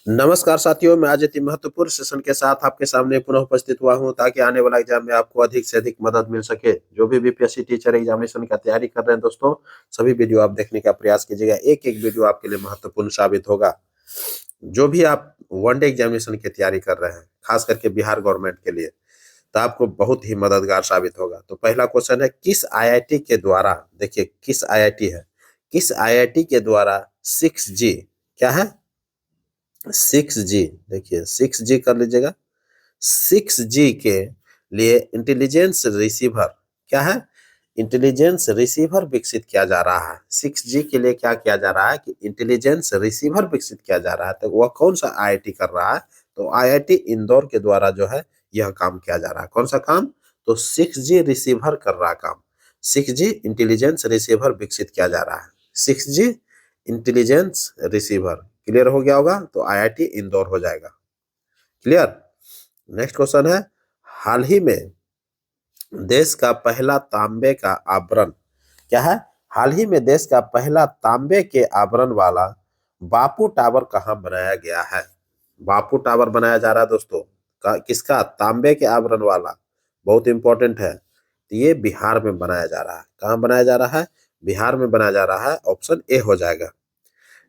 नमस्कार साथियों, मैं आज अति महत्वपूर्ण सेशन के साथ आपके सामने पुनः उपस्थित हुआ हूं ताकि आने वाला एग्जाम में आपको अधिक से अधिक मदद मिल सके। जो भी बीपीएससी टीचर एग्जामिनेशन का तैयारी कर रहे हैं दोस्तों, सभी वीडियो आप देखने का प्रयास कीजिएगा। एक एक वीडियो आपके लिए महत्वपूर्ण साबित होगा। जो भी आप वनडे एग्जामिनेशन की तैयारी कर रहे हैं, खास करके बिहार गवर्नमेंट के लिए, तो आपको बहुत ही मददगार साबित होगा। तो पहला क्वेश्चन है, किस आईआईटी के द्वारा, देखिए किस आईआईटी है, किस आईआईटी के द्वारा 6G, क्या है 6G, देखिए 6G कर लीजिएगा। 6G के लिए इंटेलिजेंस रिसीवर, क्या है, इंटेलिजेंस रिसीवर विकसित किया जा रहा है। 6G के लिए क्या किया जा रहा है कि इंटेलिजेंस रिसीवर विकसित किया जा रहा है। तो वह कौन सा आईआईटी कर रहा है? तो आईआईटी इंदौर के द्वारा जो है यह काम किया जा रहा है। कौन सा काम? तो 6G रिसीवर कर रहा काम। 6G इंटेलिजेंस रिसीवर विकसित किया जा रहा है। 6G इंटेलिजेंस रिसीवर क्लियर हो गया होगा, तो आईआईटी इंदौर हो जाएगा। क्लियर। नेक्स्ट क्वेश्चन है, हाल ही में देश का पहला तांबे का आवरण, क्या है, हाल ही में देश का पहला तांबे के आवरण वाला बापू टावर कहाँ बनाया गया है? बापू टावर बनाया जा रहा है दोस्तों, किसका? तांबे के आवरण वाला, बहुत इंपॉर्टेंट है। तो ये बिहार में बनाया जा रहा है। कहाँ बनाया जा रहा है? बिहार में बनाया जा रहा है। ऑप्शन ए हो जाएगा।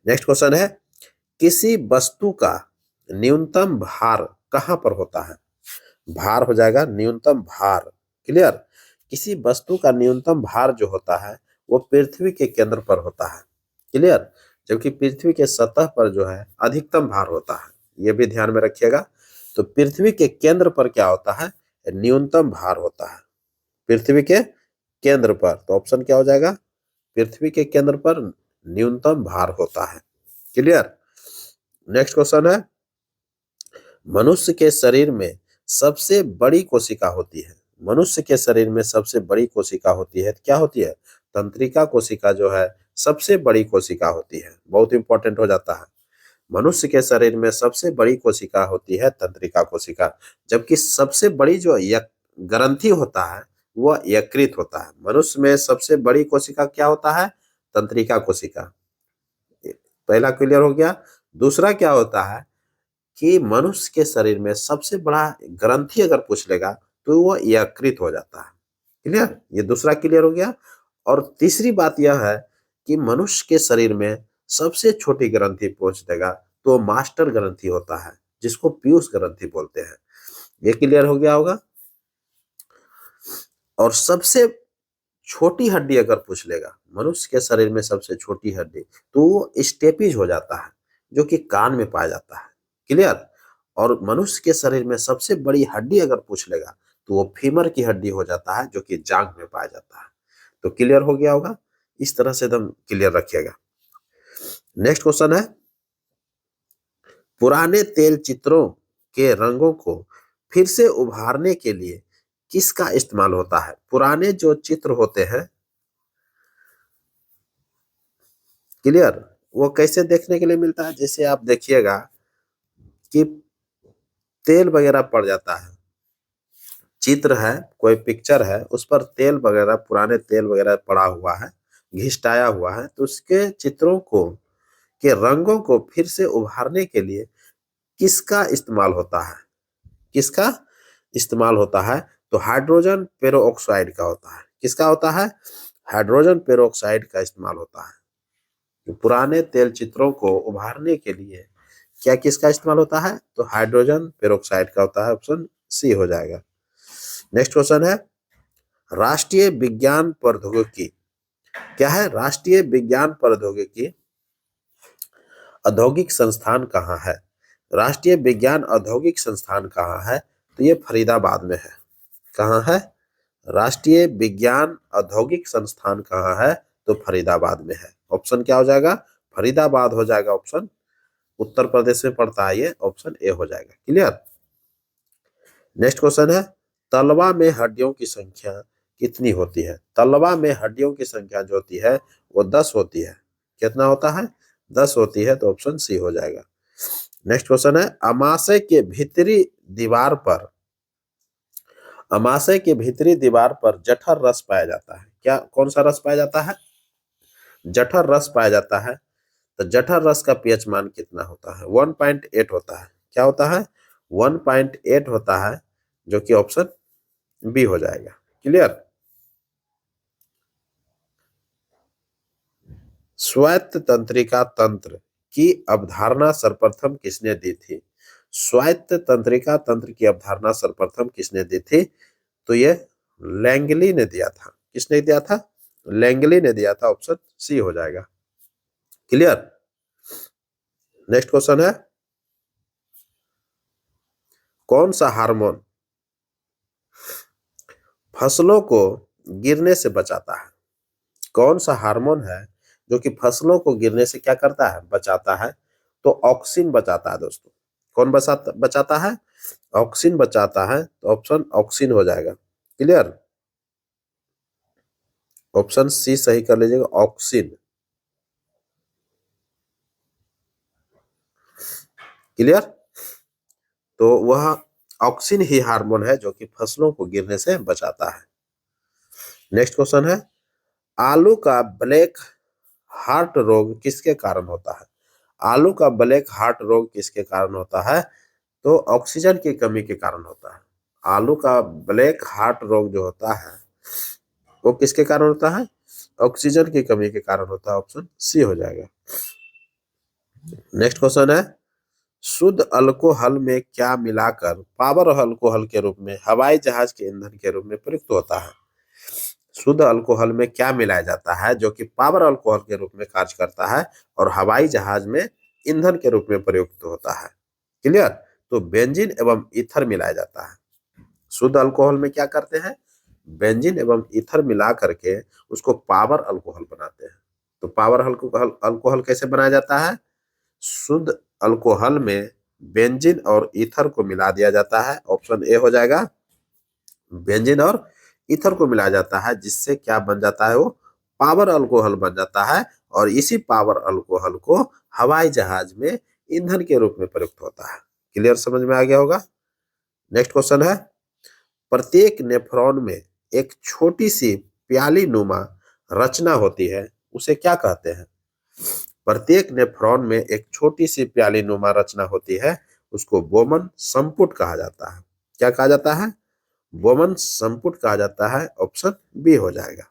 नेक्स्ट क्वेश्चन है, किसी वस्तु का न्यूनतम भार कहाँ पर होता है? भार हो जाएगा न्यूनतम भार। क्लियर। किसी वस्तु का न्यूनतम भार जो होता है वो पृथ्वी के केंद्र पर होता है। क्लियर। जबकि पृथ्वी के सतह पर जो है अधिकतम भार होता है, ये भी ध्यान में रखिएगा। तो पृथ्वी के केंद्र पर क्या होता है? न्यूनतम भार होता है पृथ्वी के केंद्र पर। तो ऑप्शन क्या हो जाएगा? पृथ्वी के केंद्र पर न्यूनतम भार होता है। क्लियर। नेक्स्ट क्वेश्चन है, मनुष्य के शरीर में सबसे बड़ी कोशिका होती है। मनुष्य के शरीर में सबसे बड़ी कोशिका होती है, क्या होती है? तंत्रिका कोशिका जो है सबसे बड़ी कोशिका होती है। बहुत इंपॉर्टेंट हो जाता है। मनुष्य के शरीर में सबसे बड़ी कोशिका होती है तंत्रिका कोशिका। जबकि सबसे बड़ी जो ग्रंथि होता है वह यकृत होता है। मनुष्य में सबसे बड़ी कोशिका क्या होता है? तंत्रिका कोशिका। पहला क्लियर हो गया। दूसरा क्या होता है कि मनुष्य के शरीर में सबसे बड़ा ग्रंथि अगर पूछ लेगा तो वो यकृत हो जाता है। क्लियर, ये दूसरा क्लियर हो गया। और तीसरी बात यह है कि मनुष्य के शरीर में सबसे छोटी ग्रंथि पूछ देगा तो मास्टर ग्रंथि होता है, जिसको पीयूष ग्रंथि बोलते हैं। ये क्लियर हो गया होगा। और सबसे छोटी हड्डी अगर पूछ लेगा, मनुष्य के शरीर में सबसे छोटी हड्डी, तो वो स्टेपीज हो जाता है, जो कि कान में पाया जाता है। क्लियर। और मनुष्य के शरीर में सबसे बड़ी हड्डी अगर पूछ लेगा तो वो फीमर की हड्डी हो जाता है, जो कि जांघ में पाया जाता है। तो क्लियर हो गया होगा। इस तरह से एकदम क्लियर रखिएगा। नेक्स्ट क्वेश्चन है, पुराने तेल चित्रों के रंगों को फिर से उभारने के लिए किसका इस्तेमाल होता है? पुराने जो चित्र होते हैं, क्लियर, वो कैसे देखने के लिए मिलता है? जैसे आप देखिएगा कि तेल वगैरह पड़ जाता है, चित्र है, कोई पिक्चर है, उस पर तेल वगैरह, पुराने तेल वगैरह पड़ा हुआ है, घिसटाया हुआ है, तो उसके चित्रों को, के रंगों को फिर से उभारने के लिए किसका इस्तेमाल होता है? किसका इस्तेमाल होता है? तो हाइड्रोजन पेरोक्साइड का होता है। किसका होता है? हाइड्रोजन पेरोक्साइड का इस्तेमाल होता है। तो पुराने तेल चित्रों को उभारने के लिए क्या किसका इस्तेमाल होता है? तो हाइड्रोजन पेरोक्साइड का होता है। ऑप्शन सी हो जाएगा। नेक्स्ट क्वेश्चन है, राष्ट्रीय विज्ञान प्रौद्योगिकी, क्या है? राष्ट्रीय विज्ञान प्रौद्योगिकी औद्योगिक संस्थान कहाँ है? राष्ट्रीय विज्ञान औद्योगिक संस्थान कहाँ है? तो ये फरीदाबाद में है। कहाँ है? राष्ट्रीय विज्ञान औद्योगिक संस्थान कहाँ है? तो फरीदाबाद में है। ऑप्शन क्या हो जाएगा? फरीदाबाद हो जाएगा। ऑप्शन उत्तर प्रदेश में पड़ता है, ये ऑप्शन ए हो जाएगा। क्लियर। नेक्स्ट क्वेश्चन है, तलवा में हड्डियों की संख्या कितनी होती है? तलवा में हड्डियों की संख्या जो होती है वो 10 होती है। कितना होता है? 10 होती है। तो ऑप्शन सी हो जाएगा। नेक्स्ट क्वेश्चन है, अमाशय के भीतरी दीवार पर, अमाशय के भीतरी दीवार पर जठर रस पाया जाता है। क्या, कौन सा रस पाया जाता है? जठर रस पाया जाता है। तो जठर रस का पीएच मान कितना होता है? 1.8 होता है। क्या होता है? 1.8 होता है, जो कि ऑप्शन बी हो जाएगा। क्लियर? स्वायत्त तंत्रिका तंत्र की अवधारणा सर्वप्रथम किसने दी थी? स्वायत्त तंत्रिका तंत्र की अवधारणा सर्वप्रथम किसने दी थी? तो ये लैंगली ने दिया था। किसने दिया था? लैंगली ने दिया था। ऑप्शन सी हो जाएगा। क्लियर? नेक्स्ट क्वेश्चन है, कौन सा हार्मोन फसलों को गिरने से बचाता है? कौन सा हार्मोन है जो कि फसलों को गिरने से क्या करता है? बचाता है। तो ऑक्सिन बचाता है दोस्तों। कौन बचाता है? ऑक्सिन बचाता है। तो ऑप्शन ऑक्सिन हो जाएगा। क्लियर? ऑप्शन सी सही कर लीजिएगा, ऑक्सिन। क्लियर? तो वह ऑक्सिन ही हार्मोन है जो कि फसलों को गिरने से बचाता है। नेक्स्ट क्वेश्चन है, आलू का ब्लैक हार्ट रोग किसके कारण होता है? आलू का ब्लैक हार्ट रोग किसके कारण होता है? तो ऑक्सीजन की कमी के कारण होता है। आलू का ब्लैक हार्ट रोग जो होता है वो किसके कारण होता है? ऑक्सीजन की कमी के कारण होता है। ऑप्शन सी हो जाएगा। नेक्स्ट क्वेश्चन है, शुद्ध अल्कोहल में क्या मिलाकर पावर अल्कोहल के रूप में हवाई जहाज के ईंधन के रूप में प्रयुक्त होता है? शुद्ध अल्कोहल में क्या मिलाया जाता है जो कि पावर अल्कोहल के रूप में कार्य करता है और हवाई जहाज में ईंधन के रूप में प्रयुक्त होता है? क्लियर? तो बेंजीन एवं ईथर मिलाया जाता है। शुद्ध अल्कोहल में क्या करते हैं? बेंजीन एवं ईथर मिला करके उसको पावर अल्कोहल बनाते हैं। तो पावर अल्कोहल अल्कोहल कैसे बनाया जाता है? शुद्ध अल्कोहल में बेंजीन और ईथर को मिला दिया जाता है। ऑप्शन ए हो जाएगा। बेंजीन और ईथर को मिलाया जाता है, जिससे क्या बन जाता है? वो पावर अल्कोहल बन जाता है और इसी पावर अल्कोहल को हवाई जहाज में ईंधन के रूप में प्रयुक्त होता है। क्लियर? समझ में आ गया होगा। नेक्स्ट क्वेश्चन है, प्रत्येक नेफ्रॉन में एक छोटी सी प्याली नुमा रचना होती है, उसे क्या कहते हैं? प्रत्येक नेफ्रॉन में एक छोटी सी प्याली नुमा रचना होती है, उसको बोमन संपुट कहा जाता है। क्या कहा जाता है? बोमन संपुट कहा जाता है। ऑप्शन बी हो जाएगा।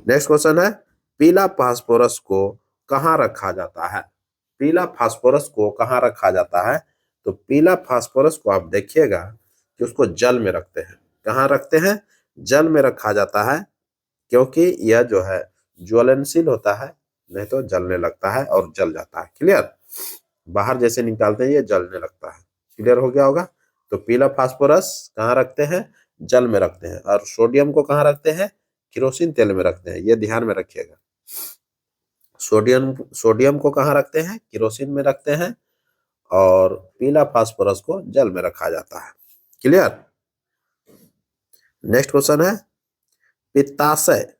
नेक्स्ट क्वेश्चन है, पीला फास्फोरस को कहाँ रखा जाता है? पीला फास्फोरस को कहाँ रखा जाता है? तो पीला फास्फोरस को आप देखिएगा कि उसको जल में रखते हैं। कहाँ रखते हैं? जल में रखा जाता है, क्योंकि यह जो है ज्वलनशील होता है, नहीं तो जलने लगता है और जल जाता है। क्लियर? बाहर जैसे निकालते हैं ये जलने लगता है। क्लियर हो गया होगा। तो पीला फास्फोरस कहाँ रखते हैं? जल में रखते हैं। और सोडियम को कहाँ रखते हैं? केरोसिन तेल में रखते हैं। ये ध्यान में रखिएगा। सोडियम को कहाँ रखते हैं? केरोसिन में रखते हैं। और पीला फास्फोरस को जल में रखा जाता है। क्लियर? नेक्स्ट क्वेश्चन है, पित्ताशय।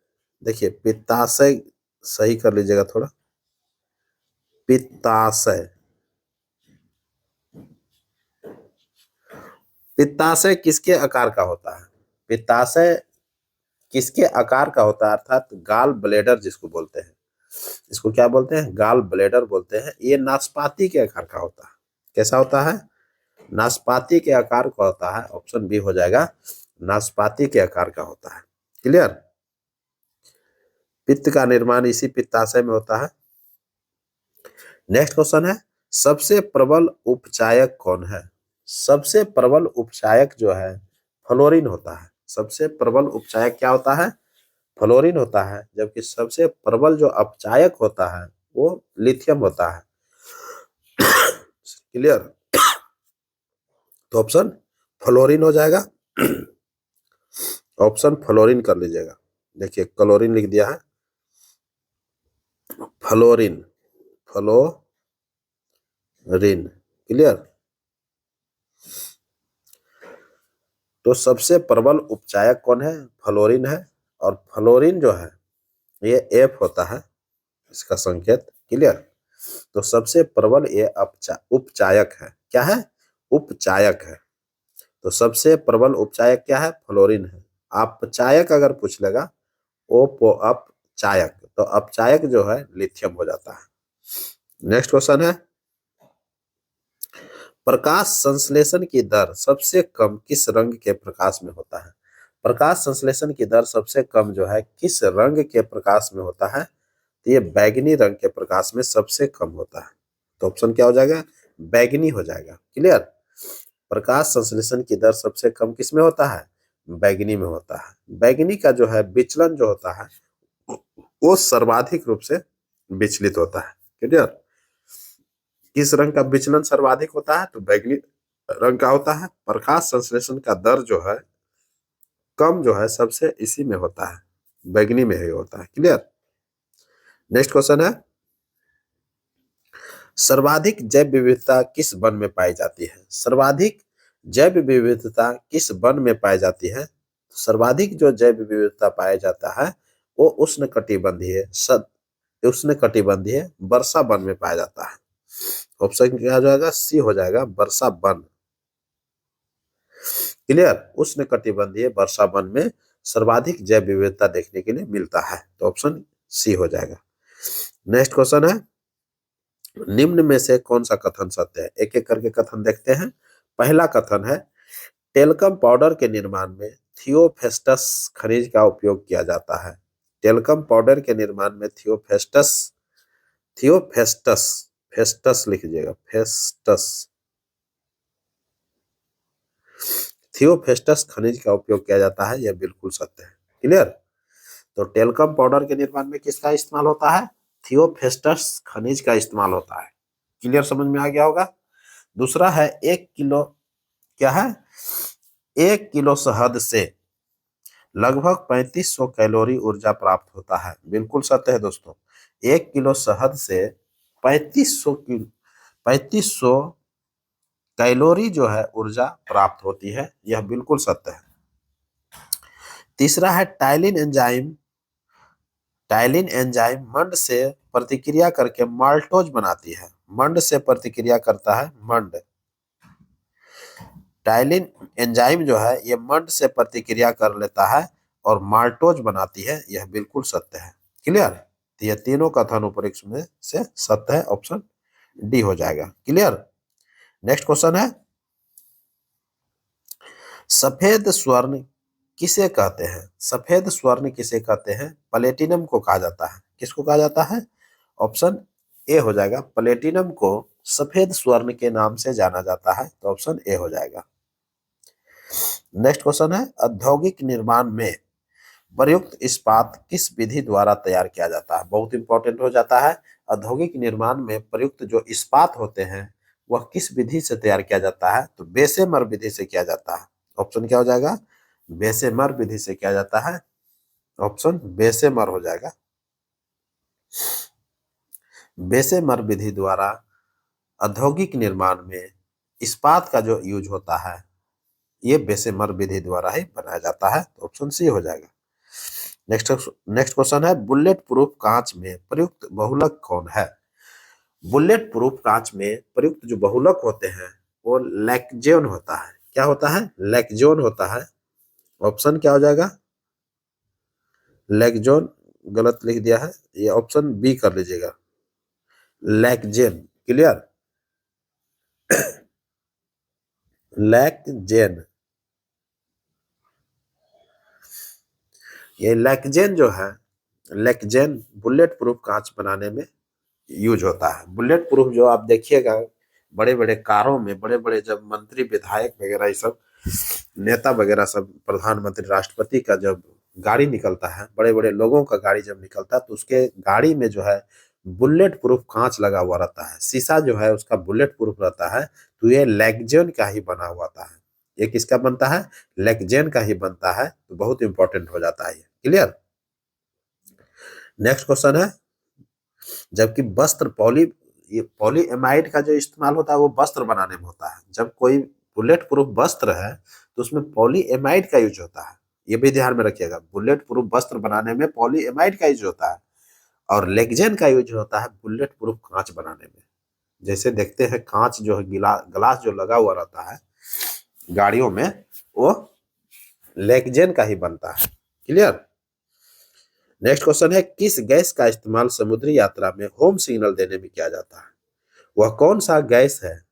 देखिए पित्ताशय सही कर लीजिएगा थोड़ा। पित्ताशय, पित्ताशय किसके आकार का होता है? पित्ताशय किसके आकार का होता है? अर्थात गाल ब्लेडर जिसको बोलते हैं, इसको क्या बोलते हैं? गाल ब्लेडर बोलते हैं। ये नाशपाती के आकार का होता है। कैसा होता है? नाशपाती के आकार का होता है। ऑप्शन बी हो जाएगा, नाशपाती के आकार का होता है। क्लियर? पित्त का निर्माण इसी पित्ताशय में होता है। नेक्स्ट क्वेश्चन है, सबसे प्रबल उपचायक कौन है? सबसे प्रबल उपचायक जो है फ्लोरीन होता है। सबसे प्रबल उपचायक क्या होता है? फ्लोरीन होता है। जबकि सबसे प्रबल जो अपचायक होता है वो लिथियम होता है। क्लियर? तो ऑप्शन फ्लोरीन हो जाएगा। ऑप्शन फ्लोरीन कर लीजिएगा। देखिए क्लोरीन लिख दिया है, फ्लोरीन, फ्लोरीन। क्लियर? तो सबसे प्रबल उपचायक कौन है? फ्लोरीन है। और फ्लोरीन जो है ये एफ होता है इसका संकेत। क्लियर? तो सबसे प्रबल ये उपचायक है। क्या है? उपचायक है। तो सबसे प्रबल उपचायक क्या है? फ्लोरीन है। अपचायक अगर पूछ लेगा, अपचायक, तो अपचायक जो है लिथियम हो जाता है। नेक्स्ट क्वेश्चन है, प्रकाश संश्लेषण की दर सबसे कम किस रंग के प्रकाश में होता है? प्रकाश संश्लेषण की दर सबसे कम जो है किस रंग के प्रकाश में होता है? तो ये बैगनी रंग के प्रकाश में सबसे कम होता है। तो ऑप्शन क्या हो जाएगा? बैगनी हो जाएगा। क्लियर? प्रकाश संश्लेषण की दर सबसे कम किस में होता है? बैगनी में होता है। बैगनी का जो है विचलन जो होता है वो सर्वाधिक रूप से विचलित होता है। क्लियर? किस रंग का विचलन सर्वाधिक होता है? तो बैगनी रंग का होता है। प्रकाश संश्लेषण का दर जो है कम जो है सबसे इसी में होता है, बैगनी में ही होता है। क्लियर? नेक्स्ट क्वेश्चन है, सर्वाधिक जैव विविधता किस वन में पाई जाती है? सर्वाधिक जैव विविधता किस वन में पाई जाती है? सर्वाधिक जो जैव विविधता पाया जाता है वो उष्णकटिबंधीय वर्षा वन में पाया जाता है। ऑप्शन क्या हो जाएगा? सी हो जाएगा, वर्षा वन। क्लियर? उष्णकटिबंधीय वर्षा वन में सर्वाधिक जैव विविधता देखने के लिए मिलता है। तो ऑप्शन सी हो जाएगा। नेक्स्ट क्वेश्चन है, निम्न में से कौन सा कथन सत्य है? एक एक करके कथन देखते हैं। पहला कथन है, टेल्कम पाउडर के निर्माण में थियोफेस्टस खनिज का उपयोग किया जाता है। टेल्कम पाउडर के निर्माण में थियोफेस्टस फेस्टस लिख लीजिएगा, थियोफेस्टस खनिज का उपयोग किया जाता है, यह बिल्कुल सत्य है। क्लियर? तो टेल्कम पाउडर के निर्माण में किसका इस्तेमाल होता है? थियोफेस्टस खनिज का इस्तेमाल होता है। क्लियर? समझ में आ गया होगा। दूसरा है, 1 किलो क्या है? 1 किलो शहद से लगभग 3500 कैलोरी ऊर्जा प्राप्त होता है। बिल्कुल सत्य है दोस्तों। 1 किलो शहद से 3500 कैलोरी जो है ऊर्जा प्राप्त होती है, यह बिल्कुल सत्य है। तीसरा है, टाइलिन एंजाइम मंड से प्रतिक्रिया करके माल्टोज बनाती है। मंड से प्रतिक्रिया करता है, मंड। टाइलिन एंजाइम जो है ये मंड से प्रतिक्रिया कर लेता है और माल्टोज बनाती है, यह बिल्कुल सत्य है। क्लियर? तो ये तीनों कथन उपरोक्त में से सत्य है, ऑप्शन डी हो जाएगा। क्लियर? नेक्स्ट क्वेश्चन है, सफेद स्वर्ण किसे कहते हैं? सफेद स्वर्ण किसे कहते हैं? प्लेटिनम को कहा जाता है। किसको कहा जाता है? ऑप्शन ए हो जाएगा, प्लेटिनम को सफेद स्वर्ण के नाम से जाना जाता है। तो ऑप्शन ए हो जाएगा। नेक्स्ट क्वेश्चन है, औद्योगिक निर्माण में प्रयुक्त इस्पात किस विधि द्वारा तैयार किया जाता है? बहुत इंपॉर्टेंट हो जाता है। औद्योगिक निर्माण में प्रयुक्त जो इस्पात होते हैं वह किस विधि से तैयार किया जाता है? तो बेसेमर विधि से किया जाता है। ऑप्शन क्या हो जाएगा? बेसेमर विधि से किया जाता है। ऑप्शन बेसेमर हो जाएगा। बेसेमर विधि द्वारा औद्योगिक निर्माण में इस्पात का जो यूज होता है ये बेसेमर विधि द्वारा ही बनाया जाता है। तो ऑप्शन सी हो जाएगा। नेक्स्ट क्वेश्चन है, बुलेट प्रूफ कांच में प्रयुक्त बहुलक कौन है? बुलेट प्रूफ कांच में प्रयुक्त जो बहुलक होते हैं वो लैक्जोन होता है। क्या होता है? लैक्जोन होता है। ऑप्शन क्या हो जाएगा? लैक्जोन गलत लिख दिया है, ये ऑप्शन बी कर लीजिएगा, लैक्जेन। क्लियर? लैक्जेन, ये लैक्जेन जो है, लैक्जेन बुलेट प्रूफ कांच बनाने में यूज होता है। बुलेट प्रूफ जो आप देखिएगा बड़े बड़े कारों में, बड़े बड़े जब मंत्री विधायक वगैरह ये सब नेता वगैरह सब, प्रधानमंत्री राष्ट्रपति का जब गाड़ी निकलता है, बड़े बड़े लोगों का गाड़ी जब निकलता है तो उसके गाड़ी में जो है बुलेट प्रूफ कांच लगा हुआ रहता है, शीशा जो है उसका बुलेट प्रूफ रहता है। तो ये लैक्जेन का ही बना हुआ था। ये किसका बनता है? लैक्जेन का ही बनता है। तो बहुत इंपॉर्टेंट हो जाता है ये। क्लियर? नेक्स्ट क्वेश्चन है, जबकि ये पॉलीएमाइड का जो इस्तेमाल होता है वो वस्त्र बनाने में होता है। जब कोई बुलेट प्रूफ वस्त्र है तो उसमें पॉलीएमाइड का यूज होता है। ये भी ध्यान में रखिएगा, बुलेट प्रूफ वस्त्र बनाने में पॉलीएमाइड का यूज होता है और लेक्जेन का यूज होता है बुलेट प्रूफ कांच बनाने में। जैसे देखते हैं कांच जो है, ग्लास जो लगा हुआ रहता है गाड़ियों में, वो लेक्जेन का ही बनता है। क्लियर? नेक्स्ट क्वेश्चन है, किस गैस का इस्तेमाल समुद्री यात्रा में होम सिग्नल देने में किया जाता है? वह कौन सा गैस है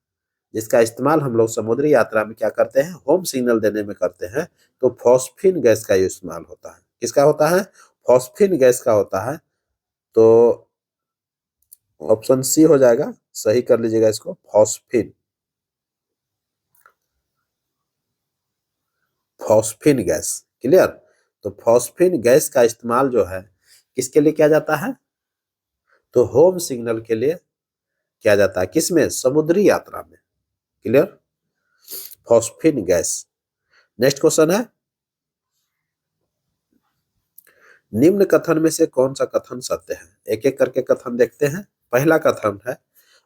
जिसका इस्तेमाल हम लोग समुद्री यात्रा में क्या करते हैं? होम सिग्नल देने में करते हैं। तो फॉस्फिन गैस का इस्तेमाल होता है। किसका होता है? फॉस्फिन गैस का होता है। तो ऑप्शन सी हो जाएगा, सही कर लीजिएगा इसको, फॉस्फिन। Phosphine gas, clear. तो फॉस्फिन गैस का इस्तेमाल जो है किसके लिए किया जाता है? तो होम सिग्नल के लिए किया जाता है। किसमें? समुद्री यात्रा में, clear. Phosphine gas. Next question है, निम्न कथन में से कौन सा कथन सत्य है? एक एक करके कथन देखते हैं। पहला कथन है,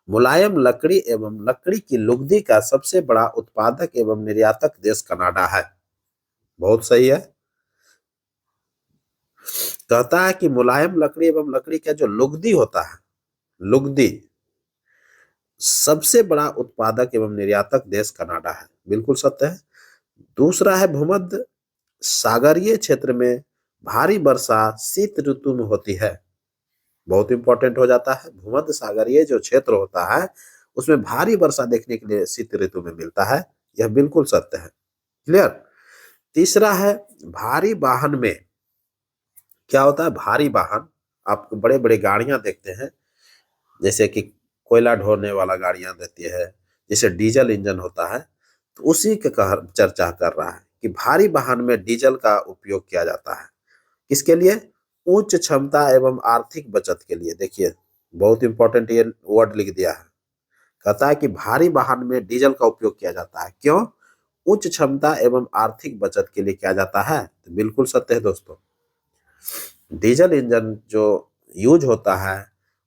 मुलायम लकड़ी एवं लकड़ी की लुगदी का सबसे बड़ा उत्पादक एवं निर्यातक देश कनाडा है। बहुत सही है। कहता है कि मुलायम लकड़ी एवं लकड़ी का जो लुगदी होता है, लुगदी, सबसे बड़ा उत्पादक एवं निर्यातक देश कनाडा है। बिल्कुल सत्य है। दूसरा है, भूमध्य सागरीय क्षेत्र में भारी वर्षा शीत ऋतु में होती है। बहुत इंपॉर्टेंट हो जाता है। भूमध्य सागरीय जो क्षेत्र होता है उसमें भारी वर्षा देखने के लिए शीत ऋतु में मिलता है। यह बिल्कुल सत्य है, क्लियर। तीसरा है, भारी वाहन में क्या होता है? भारी वाहन, आप बड़े बड़े गाड़ियां देखते हैं, जैसे कि कोयला ढोने वाला गाड़ियां रहती है, जैसे डीजल इंजन होता है, तो उसी के चर्चा कर रहा है कि भारी वाहन में डीजल का उपयोग किया जाता है। किसके लिए? उच्च क्षमता एवं आर्थिक बचत के लिए। देखिए, बहुत इंपॉर्टेंट ये वर्ड लिख दिया है। कहता है कि भारी वाहन में डीजल का उपयोग किया जाता है। क्यों? उच्च क्षमता एवं आर्थिक बचत के लिए किया जाता है। तो बिल्कुल सत्य है दोस्तों। डीजल इंजन जो यूज होता है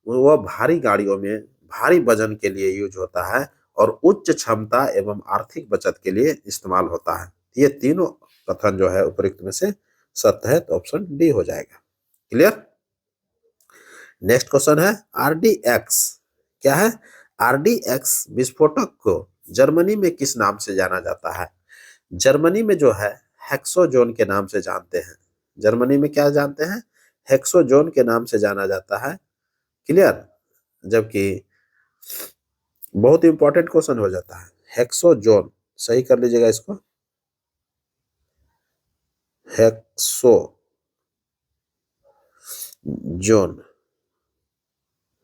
वह भारी गाड़ियों में भारी वजन के लिए यूज होता है और उच्च क्षमता एवं आर्थिक बचत के लिए इस्तेमाल होता है। ये तीनों कथन जो है उपरोक्त में से सत्य है, तो ऑप्शन डी हो जाएगा, क्लियर। नेक्स्ट क्वेश्चन है, आरडीएक्स क्या है? आरडीएक्स विस्फोटक को जर्मनी में किस नाम से जाना जाता है? जर्मनी में जो है हेक्सोजोन के नाम से जानते हैं। जर्मनी में क्या जानते हैं? हेक्सोजोन के नाम से जाना जाता है, क्लियर। जबकि बहुत इंपॉर्टेंट क्वेश्चन हो जाता है, हेक्सोजोन, सही कर लीजिएगा इसको, हेक्सोजोन,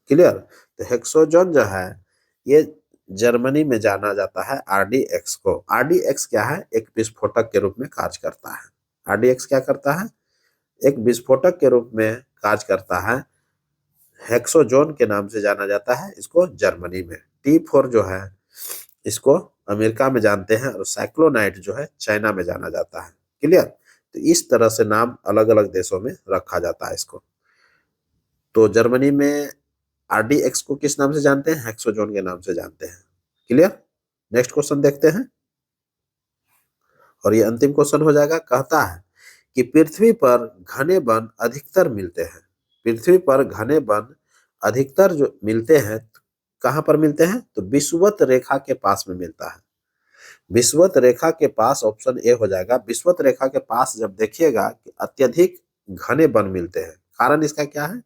क्लियर। तो हेक्सोजोन जो है ये जर्मनी में जाना जाता है आरडीएक्स को। आरडीएक्स क्या है? एक विस्फोटक के रूप में कार्य करता है। आरडीएक्स क्या करता है? एक विस्फोटक के रूप में कार्य करता है। हेक्सोजोन के नाम से जाना जाता है इसको जर्मनी में। T4 जो है इसको अमेरिका में जानते हैं और साइक्लोनाइट जो है चाइना में जाना जाता है, क्लियर। तो इस तरह से नाम अलग अलग देशों में रखा जाता है इसको। तो जर्मनी में आरडीएक्स को किस नाम से जानते हैं? हेक्सोजोन के नाम से जानते हैं, क्लियर। नेक्स्ट क्वेश्चन देखते हैं और ये अंतिम क्वेश्चन हो जाएगा। कहता है कि पृथ्वी पर घने वन अधिकतर मिलते हैं। पृथ्वी पर घने वन अधिकतर जो मिलते हैं, कहां पर मिलते हैं? तो विषुवत रेखा के पास में मिलता है। विषुवत रेखा के पास, ऑप्शन ए हो जाएगा। विषुवत रेखा के पास जब देखिएगा कि अत्यधिक घने वन मिलते हैं, कारण इसका क्या है?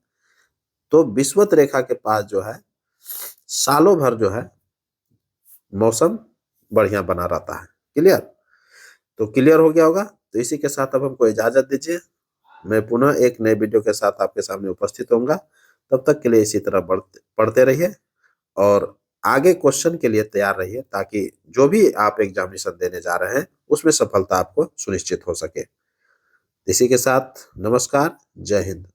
तो विषुवत रेखा के पास जो है सालों भर जो है मौसम बढ़िया बना रहता है, क्लियर। तो क्लियर हो गया होगा। तो इसी के साथ अब हमको इजाजत दीजिए। मैं पुनः एक नए वीडियो के साथ आपके सामने उपस्थित होऊंगा। तब तक के लिए इसी तरह पढ़ते रहिए और आगे क्वेश्चन के लिए तैयार रहिए, ताकि जो भी आप एग्जामिनेशन देने जा रहे हैं उसमें सफलता आपको सुनिश्चित हो सके। इसी के साथ नमस्कार, जय हिंद।